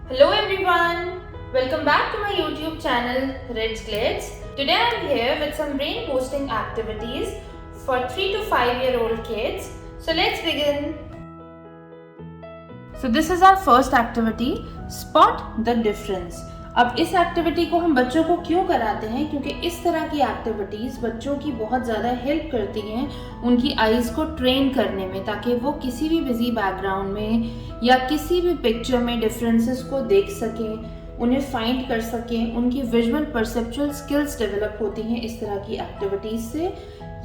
Hello everyone, welcome back to my YouTube channel Rich Glitz. Today I am here with some brain boosting activities for 3 to 5-year-old kids. So let's begin. So this is our first activity, spot the difference. अब इस activity को हम बच्चों को क्यों कराते हैं, क्योंकि इस तरह की एक्टिविटीज़ बच्चों की बहुत ज़्यादा हेल्प करती हैं उनकी आईज़ को ट्रेन करने में, ताकि वो किसी भी बिजी बैकग्राउंड में या किसी भी पिक्चर में डिफरेंसेस को देख सकें, उन्हें फाइंड कर सकें। उनकी विजुअल परसेप्चुअल स्किल्स डेवलप होती हैं इस तरह की एक्टिविटीज़ से।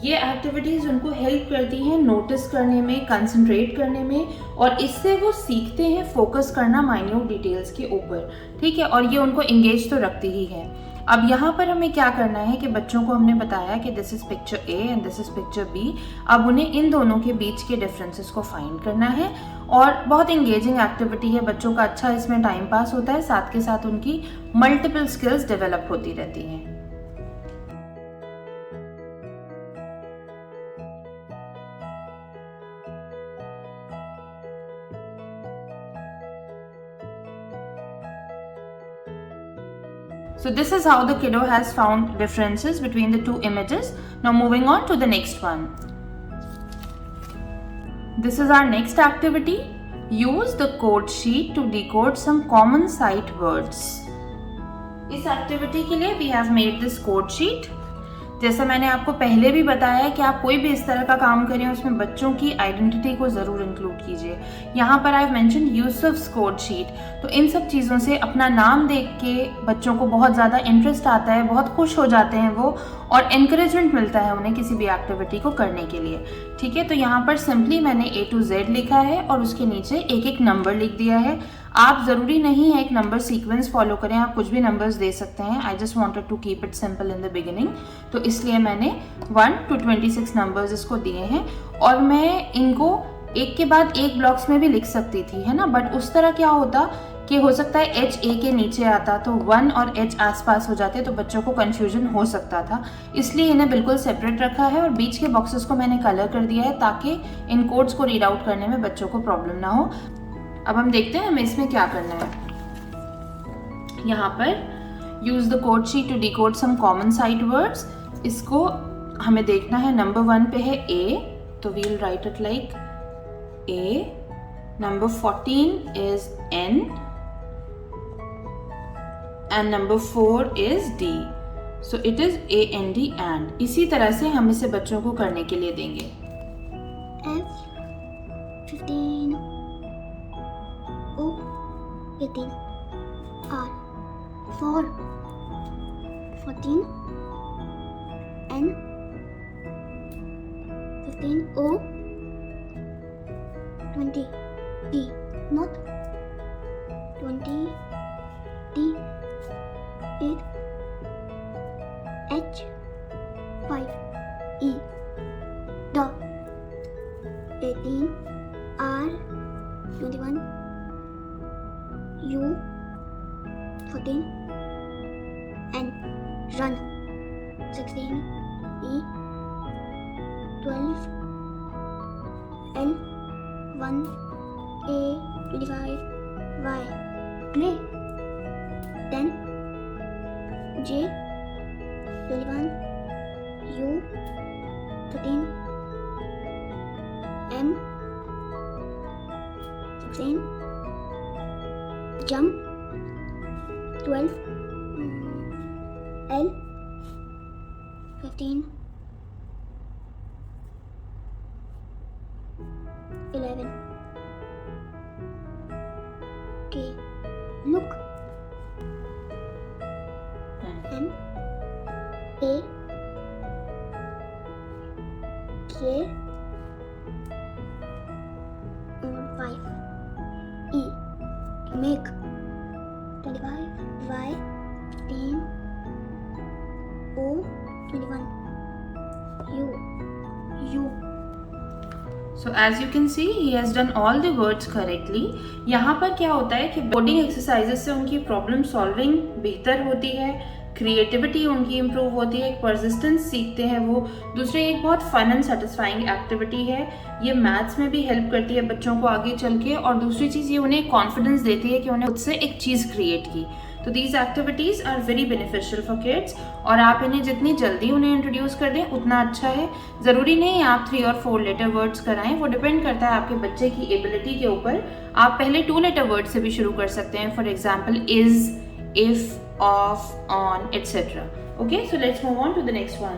ये एक्टिविटीज़ उनको हेल्प करती हैं नोटिस करने में, कंसंट्रेट करने में, और इससे वो सीखते हैं फोकस करना माइन्यूट डिटेल्स के ऊपर, ठीक है। और ये उनको इंगेज तो रखती ही है। अब यहाँ पर हमें क्या करना है कि बच्चों को हमने बताया कि this is picture A and this is picture B. अब उन्हें इन दोनों के बीच के डिफरेंसेस को फाइंड करना है, और बहुत इंगेजिंग एक्टिविटी है। बच्चों का अच्छा इसमें टाइम पास होता है, साथ के साथ उनकी मल्टीपल स्किल्स डेवलप होती रहती हैं। So this is how the kiddo has found differences between the two images. Now moving on to the next one. This is our next activity. Use the code sheet to decode some common sight words. इस activity के लिए we have made this code sheet. जैसा मैंने आपको पहले भी बताया कि आप कोई भी इस तरह का काम करें उसमें बच्चों की आइडेंटिटी को ज़रूर इंक्लूड कीजिए। यहाँ पर I have mentioned Yusuf's code sheet. तो इन सब चीज़ों से अपना नाम देख के बच्चों को बहुत ज़्यादा इंटरेस्ट आता है, बहुत खुश हो जाते हैं वो, और एनकरेजमेंट मिलता है उन्हें किसी भी एक्टिविटी को करने के लिए, ठीक है। तो यहाँ पर सिंपली मैंने A to Z लिखा है और उसके नीचे एक एक नंबर लिख दिया है। आप ज़रूरी नहीं है एक नंबर सीक्वेंस फॉलो करें, आप कुछ भी नंबर्स दे सकते हैं। I just wanted to keep it simple in the beginning, तो इसलिए मैंने 1 to 26 नंबर्स इसको दिए हैं। और मैं इनको एक के बाद एक ब्लॉक्स में भी लिख सकती थी, है ना, बट उस तरह क्या होता कि हो सकता है H A के नीचे आता तो 1 और H आसपास हो जाते, तो बच्चों को कन्फ्यूजन हो सकता था। इसलिए इन्हें बिल्कुल सेपरेट रखा है और बीच के बॉक्सेस को मैंने कलर कर दिया है ताकि इन कोड्स को रीड आउट करने में बच्चों को प्रॉब्लम ना हो। अब हम देखते हैं हमें इसमें क्या करना है। यहाँ पर use the code sheet to decode some common sight words. इसको हमें देखना है, नंबर 1 पे है A, तो we will write it like A। Number 14 is N and number 4 is D, so it is AND and. इसी तरह से हम इसे बच्चों को करने के लिए देंगे। F 15 O 18 R 4 14 N 15 O 20 D not 20 D 8 H 5 E dot 18 R 21 U 14 N run 16 E 12 L 1 A 25 Y play 10 J 21 U 13 M 16 jump 12 L 15 11 K look M A K और 5 E make 25 Y 15 O 21 U So as you can see, he has done all the words correctly. यहाँ पर क्या होता है कि coding exercises से उनकी problem solving बेहतर होती है, क्रिएटिविटी उनकी इम्प्रूव होती है, एक परसिस्टेंस सीखते हैं वो। दूसरी एक बहुत फन एंड सेटिस्फाइंग एक्टिविटी है, ये मैथ्स में भी हेल्प करती है बच्चों को आगे चल के। और दूसरी चीज़ ये उन्हें कॉन्फिडेंस देती है कि उन्हें खुद से एक चीज़ क्रिएट की। तो these activities are very beneficial for kids, और आप इन्हें जितनी जल्दी उन्हें इंट्रोड्यूस कर दें उतना अच्छा है। ज़रूरी नहीं आप 3 और 4 लेटर वर्ड्स कराएं, वो डिपेंड करता है आपके बच्चे की एबिलिटी के ऊपर। आप पहले 2 लेटर वर्ड से भी शुरू कर सकते हैं, for example is, if, of, on, etc. Okay, so let's move on to the next one.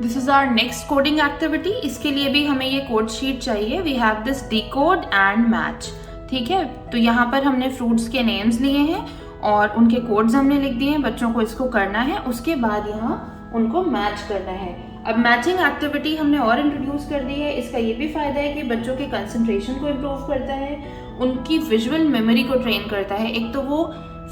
This is our next coding activity. इसके लिए भी हमें ये कोड शीट चाहिए। We have this decode and match. ठीक है, तो यहाँ पर हमने फ्रूट्स के नेम्स लिए हैं और उनके कोड्स हमने लिख दिए हैं। बच्चों को इसको करना है, उसके बाद यहाँ उनको मैच करना है। अब मैचिंग एक्टिविटी हमने और इंट्रोड्यूस कर दी है। इसका ये भी फ़ायदा है कि बच्चों के कंसंट्रेशन को इम्प्रूव करता है, उनकी विजुअल मेमोरी को ट्रेन करता है। एक तो वो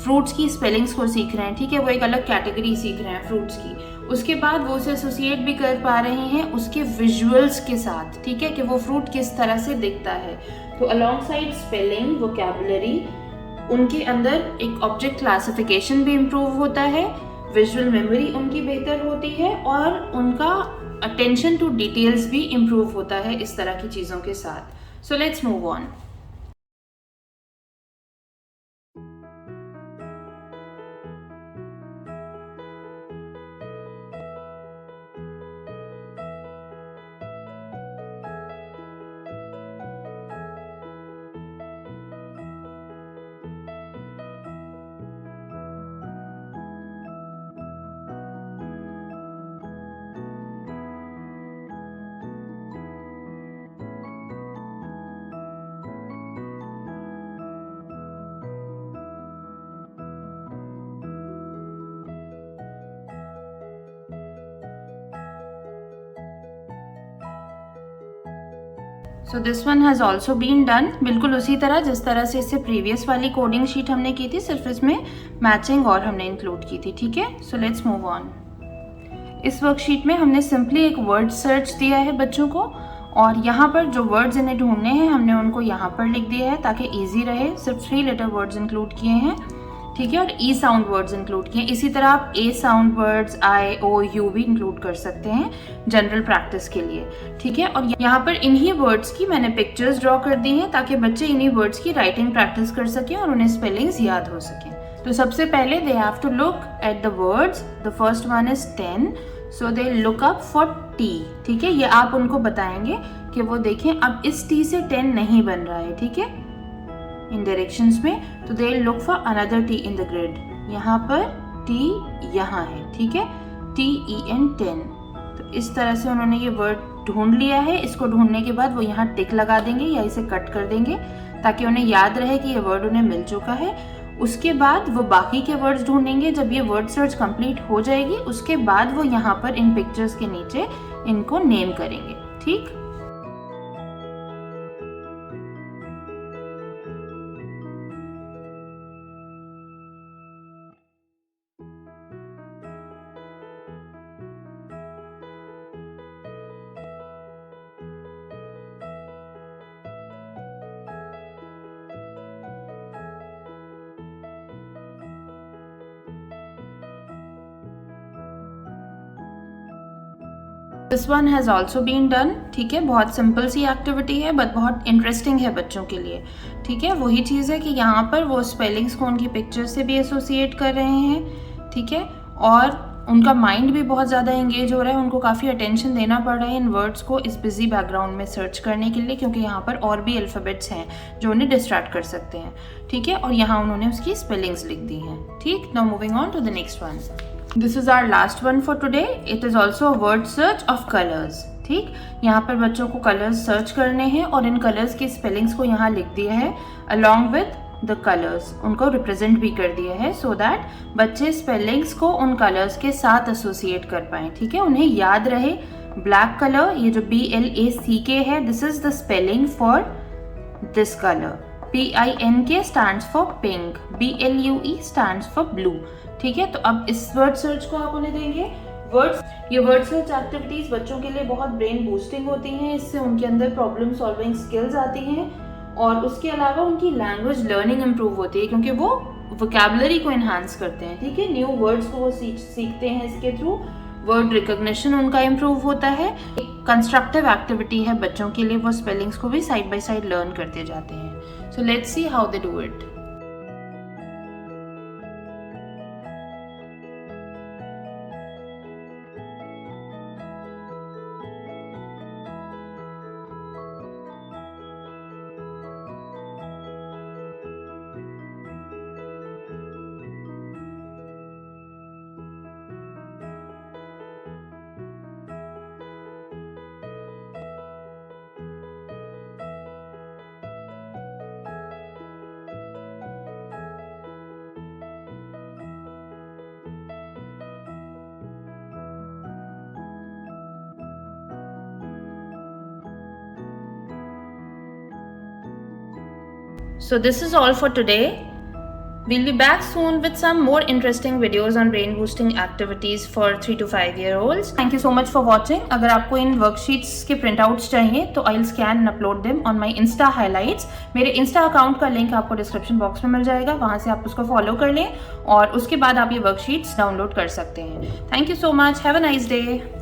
फ्रूट्स की स्पेलिंग्स को सीख रहे हैं, ठीक है, वो एक अलग कैटेगरी सीख रहे हैं फ्रूट्स की। उसके बाद वो उसे एसोसिएट भी कर पा रहे हैं उसके विजुअल्स के साथ, ठीक है, कि वो फ्रूट किस तरह से दिखता है। तो अलॉन्गसाइड स्पेलिंग, वोकैबुलरी, उनके अंदर एक ऑब्जेक्ट क्लासिफिकेशन भी इम्प्रूव होता है, विजुअल मेमोरी उनकी बेहतर होती है और उनका अटेंशन टू डिटेल्स भी इम्प्रूव होता है इस तरह की चीज़ों के साथ। So let's move on. So this one has also been done, बिल्कुल उसी तरह जिस तरह से इससे प्रीवियस वाली कोडिंग शीट हमने की थी, सिर्फ इसमें मैचिंग और हमने इंक्लूड की थी, ठीक है। सो लेट्स मूव ऑन। इस वर्कशीट में हमने सिंपली एक वर्ड सर्च दिया है बच्चों को, और यहाँ पर जो वर्ड्स इन्हें ढूंढने हैं हमने उनको यहाँ पर लिख दिया है ताकि ईजी रहे। सिर्फ 3 लेटर वर्ड्स इंक्लूड किए हैं, ठीक है, और ई साउंड वर्ड्स इंक्लूड किए हैं। इसी तरह आप A sound words I, O, U भी इंक्लूड कर सकते हैं जनरल प्रैक्टिस के लिए, ठीक है। और यहाँ पर इन्हीं वर्ड्स की मैंने पिक्चर्स ड्रॉ कर दी हैं ताकि बच्चे इन्हीं वर्ड्स की राइटिंग प्रैक्टिस कर सकें और उन्हें स्पेलिंग्स याद हो सकें। तो सबसे पहले they have to look at the words. The first one is 10, so they look up for T, ठीक है। ये आप उनको बताएंगे कि वो देखें अब इस टी से 10 नहीं बन रहा है, ठीक है, इन डायरेक्शंस में। तो they look for another T in the grid. यहाँ पर टी यहाँ है, ठीक है, TEN 10। तो इस तरह से उन्होंने ये वर्ड ढूंढ लिया है। इसको ढूंढने के बाद वो यहाँ टिक लगा देंगे या इसे कट कर देंगे ताकि उन्हें याद रहे कि ये वर्ड उन्हें मिल चुका है। उसके बाद वो बाकी के वर्ड्स ढूंढेंगे। जब ये वर्ड सर्च कंप्लीट हो जाएगी उसके बाद वो यहाँ पर इन पिक्चर्स के नीचे इनको नेम करेंगे, ठीक। This one has also been done, ठीक है। बहुत सिंपल सी एक्टिविटी है बट बहुत इंटरेस्टिंग है बच्चों के लिए, ठीक है। वही चीज़ है कि यहाँ पर वो स्पेलिंग्स को उनकी पिक्चर से भी एसोसिएट कर रहे हैं, ठीक है, और उनका माइंड भी बहुत ज़्यादा एंगेज हो रहा है। उनको काफ़ी अटेंशन देना पड़ रहा है इन वर्ड्स को इस बिजी बैकग्राउंड में सर्च करने के लिए, क्योंकि यहाँ पर और भी अल्फ़ाबेट्स हैं जो उन्हें डिस्ट्रैक्ट कर सकते हैं, ठीक है। और यहाँ उन्होंने उसकी स्पेलिंग्स लिख दी हैं, ठीक। Now moving on to the next one. This is our last one for today. It is also a word search of colours, ठीक। यहाँ पर बच्चों को कलर्स सर्च करने हैं और इन कलर्स की स्पेलिंग्स को यहाँ लिख दिया है अलॉन्ग विद द कलर्स, उनको रिप्रेजेंट भी कर दिया है सो दैट बच्चे स्पेलिंग्स को उन कलर्स के साथ एसोसिएट कर पाएँ, ठीक है, उन्हें याद रहे। ब्लैक कलर, ये जो BLACK है, this is the spelling for this colour. PINK stands for pink, BLUE stands for blue, ठीक है। तो अब इस वर्ड सर्च को आप उन्हें देंगे। ये वर्ड सर्च एक्टिविटीज बच्चों के लिए बहुत ब्रेन बूस्टिंग होती हैं, इससे उनके अंदर प्रॉब्लम सॉल्विंग स्किल्स आती हैं और उसके अलावा उनकी लैंग्वेज लर्निंग इम्प्रूव होती है, क्योंकि वो वोकैबुलरी को इन्हांस करते हैं, ठीक है, न्यू वर्ड्स को वो सीखते हैं इसके थ्रू, वर्ड रिकॉग्निशन उनका इम्प्रूव होता है। एक कंस्ट्रक्टिव एक्टिविटी है बच्चों के लिए, वो स्पेलिंग्स को भी साइड बाय साइड लर्न करते जाते हैं। So let's see how they do it. So this is all for today. We'll be back soon with some more interesting videos on brain boosting activities for 3 to 5 year olds. Thank you so much for watching. अगर आपको इन worksheets के printouts चाहिए तो I'll scan and upload them on my Insta highlights. मेरे Insta account का link आपको description box में मिल जाएगा, वहाँ से आप उसको फॉलो कर लें और उसके बाद आप ये worksheets डाउनलोड कर सकते हैं। Thank you so much. Have a nice day.